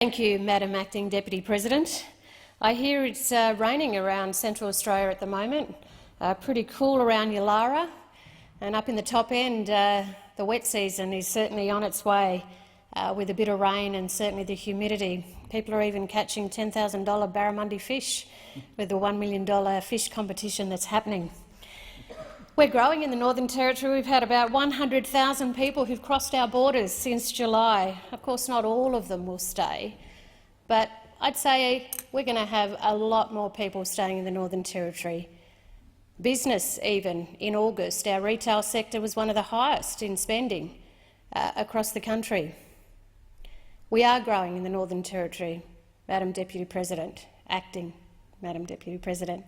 Thank you, Madam Acting Deputy President. I hear it's raining around Central Australia at the moment, pretty cool around Yulara, and up in the top end the wet season is certainly on its way with a bit of rain and certainly the humidity. People are even catching $10,000 barramundi fish with the $1 million fish competition that's happening. We're growing in the Northern Territory. We've had about 100,000 people who've crossed our borders since July. Of course, not all of them will stay, but I'd say we're going to have a lot more people staying in the Northern Territory. Business, even in August, our retail sector was one of the highest in spending across the country. We are growing in the Northern Territory, Madam Deputy President, Acting Madam Deputy President.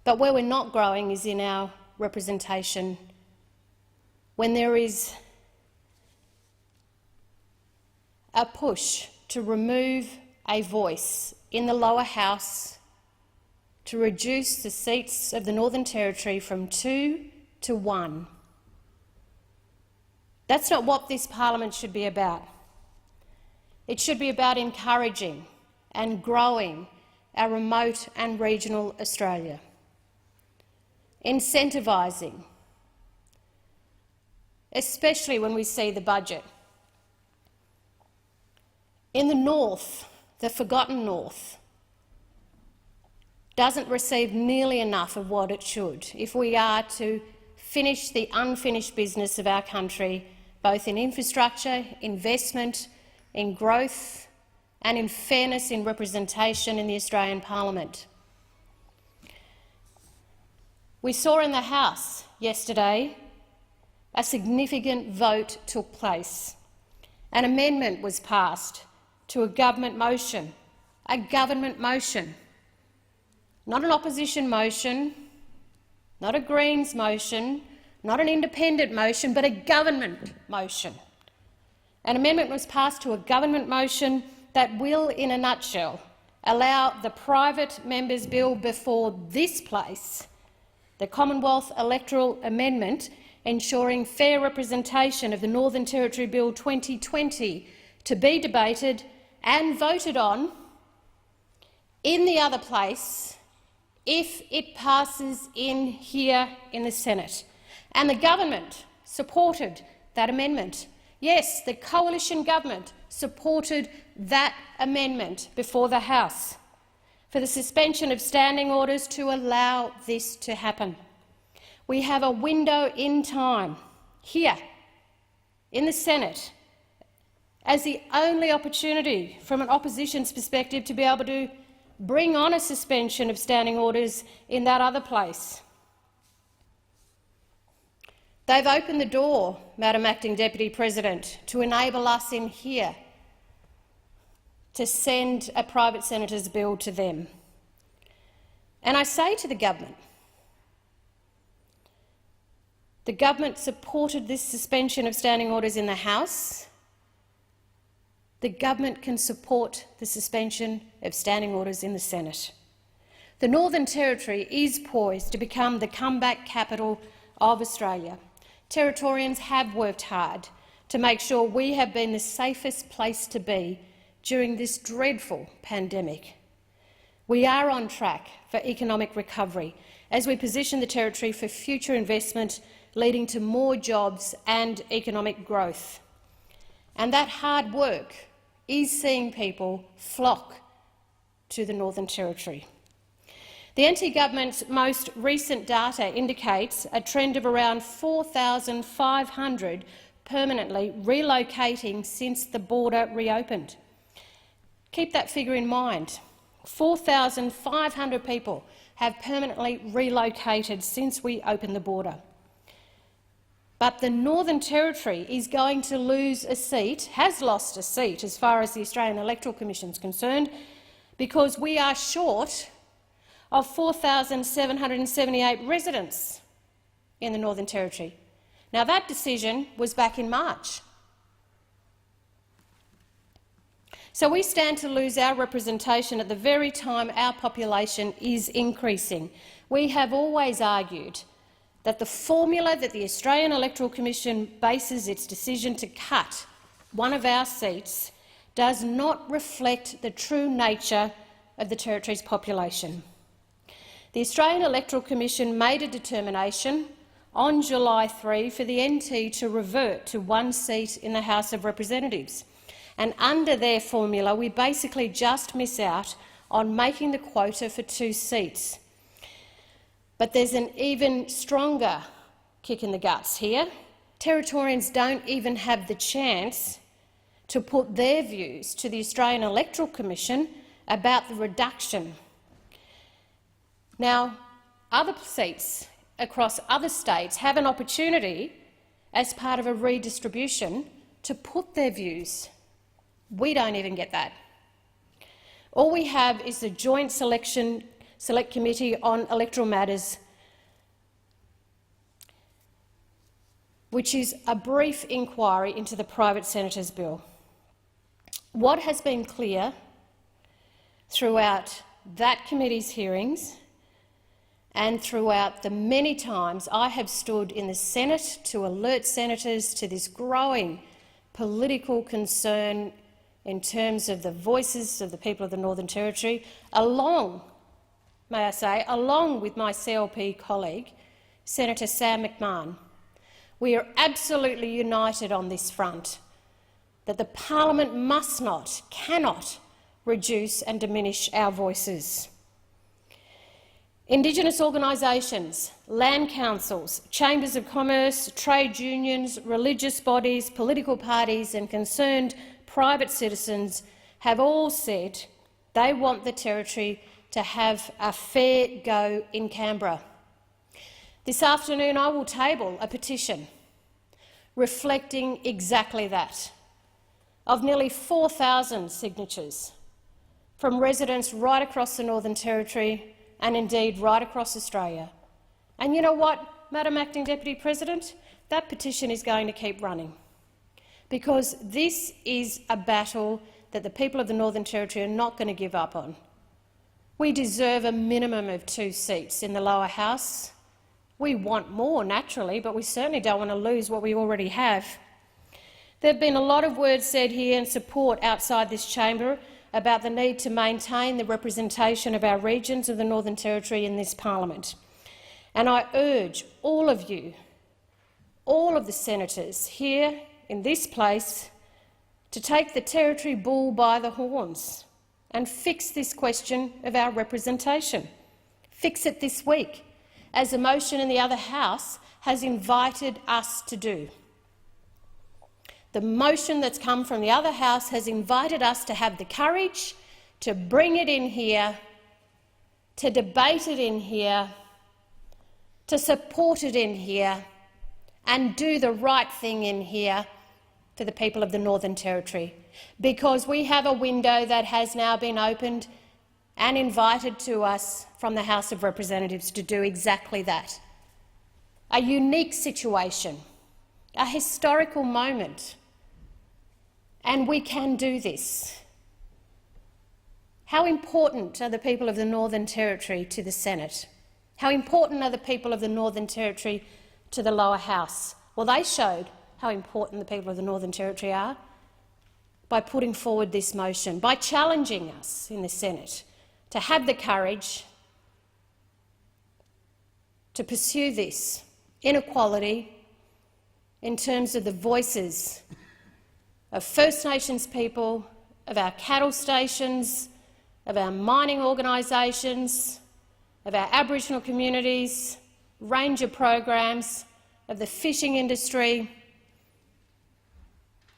But where we're not growing is in our representation. When there is a push to remove a voice in the lower house, to reduce the seats of the Northern Territory from 2 to 1. That's not what this parliament should be about. It should be about encouraging and growing our remote and regional Australia, incentivising, especially when we see the budget. In the north, the forgotten north doesn't receive nearly enough of what it should if we are to finish the unfinished business of our country, both in infrastructure, investment, in growth and in fairness in representation in the Australian Parliament. We saw in the House yesterday a significant vote took place. An amendment was passed to a government motion, not an opposition motion, not a Greens motion, not an independent motion, but a government motion. An amendment was passed to a government motion that will, in a nutshell, allow the private members' bill before this place, the Commonwealth Electoral Amendment, ensuring fair representation of the Northern Territory Bill 2020, to be debated and voted on in the other place if it passes in here in the Senate. And the government supported that amendment. Yes, the coalition government supported that amendment before the House for the suspension of standing orders to allow this to happen. We have a window in time here in the Senate as the only opportunity from an opposition's perspective to be able to bring on a suspension of standing orders in that other place. They've opened the door, Madam Acting Deputy President, to enable us in here to send a private senator's bill to them. And I say to the government supported this suspension of standing orders in the House. The government can support the suspension of standing orders in the Senate. The Northern Territory is poised to become the comeback capital of Australia. Territorians have worked hard to make sure we have been the safest place to be during this dreadful pandemic. We are on track for economic recovery as we position the Territory for future investment, leading to more jobs and economic growth. And that hard work is seeing people flock to the Northern Territory. The NT government's most recent data indicates a trend of around 4,500 permanently relocating since the border reopened. Keep that figure in mind. 4,500 people have permanently relocated since we opened the border. But the Northern Territory is going to lose a seat, has lost a seat as far as the Australian Electoral Commission is concerned, because we are short of 4,778 residents in the Northern Territory. Now, that decision was back in March. So we stand to lose our representation at the very time our population is increasing. We have always argued that the formula that the Australian Electoral Commission bases its decision to cut one of our seats does not reflect the true nature of the Territory's population. The Australian Electoral Commission made a determination on July 3 for the NT to revert to one seat in the House of Representatives. And under their formula, we basically just miss out on making the quota for 2 seats. But there's an even stronger kick in the guts here. Territorians don't even have the chance to put their views to the Australian Electoral Commission about the reduction. Now, other seats across other states have an opportunity, as part of a redistribution, to put their views. We don't even get that. All we have is the Joint Select Committee on Electoral Matters, which is a brief inquiry into the private senators' bill. What has been clear throughout that committee's hearings and throughout the many times I have stood in the Senate to alert senators to this growing political concern in terms of the voices of the people of the Northern Territory, along with my CLP colleague, Senator Sam McMahon. We are absolutely united on this front, that the parliament must not, cannot reduce and diminish our voices. Indigenous organisations, land councils, chambers of commerce, trade unions, religious bodies, political parties and concerned private citizens have all said they want the Territory to have a fair go in Canberra. This afternoon I will table a petition reflecting exactly that, of nearly 4,000 signatures from residents right across the Northern Territory and indeed right across Australia. And you know what, Madam Acting Deputy President? That petition is going to keep running, because this is a battle that the people of the Northern Territory are not going to give up on. We deserve a minimum of 2 seats in the lower house. We want more, naturally, but we certainly don't want to lose what we already have. There have been a lot of words said here in support outside this chamber about the need to maintain the representation of our regions of the Northern Territory in this parliament. And I urge all of you, all of the senators here in this place, to take the Territory bull by the horns and fix this question of our representation. Fix it this week, as a motion in the other House has invited us to do. The motion that's come from the other House has invited us to have the courage to bring it in here, to debate it in here, to support it in here, and do the right thing in here for the people of the Northern Territory, because we have a window that has now been opened and invited to us from the House of Representatives to do exactly that. A unique situation, a historical moment, and we can do this. How important are the people of the Northern Territory to the Senate? How important are the people of the Northern Territory to the lower house? Well, they showed how important the people of the Northern Territory are by putting forward this motion, by challenging us in the Senate to have the courage to pursue this inequality in terms of the voices of First Nations people, of our cattle stations, of our mining organisations, of our Aboriginal communities, ranger programs, of the fishing industry.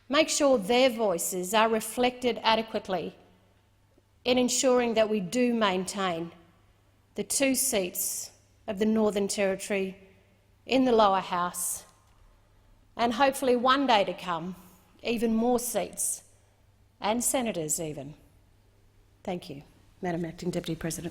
Make sure their voices are reflected adequately in ensuring that we do maintain the 2 seats of the Northern Territory in the lower house, and hopefully one day to come, even more seats and senators even. Thank you, Madam Acting Deputy President.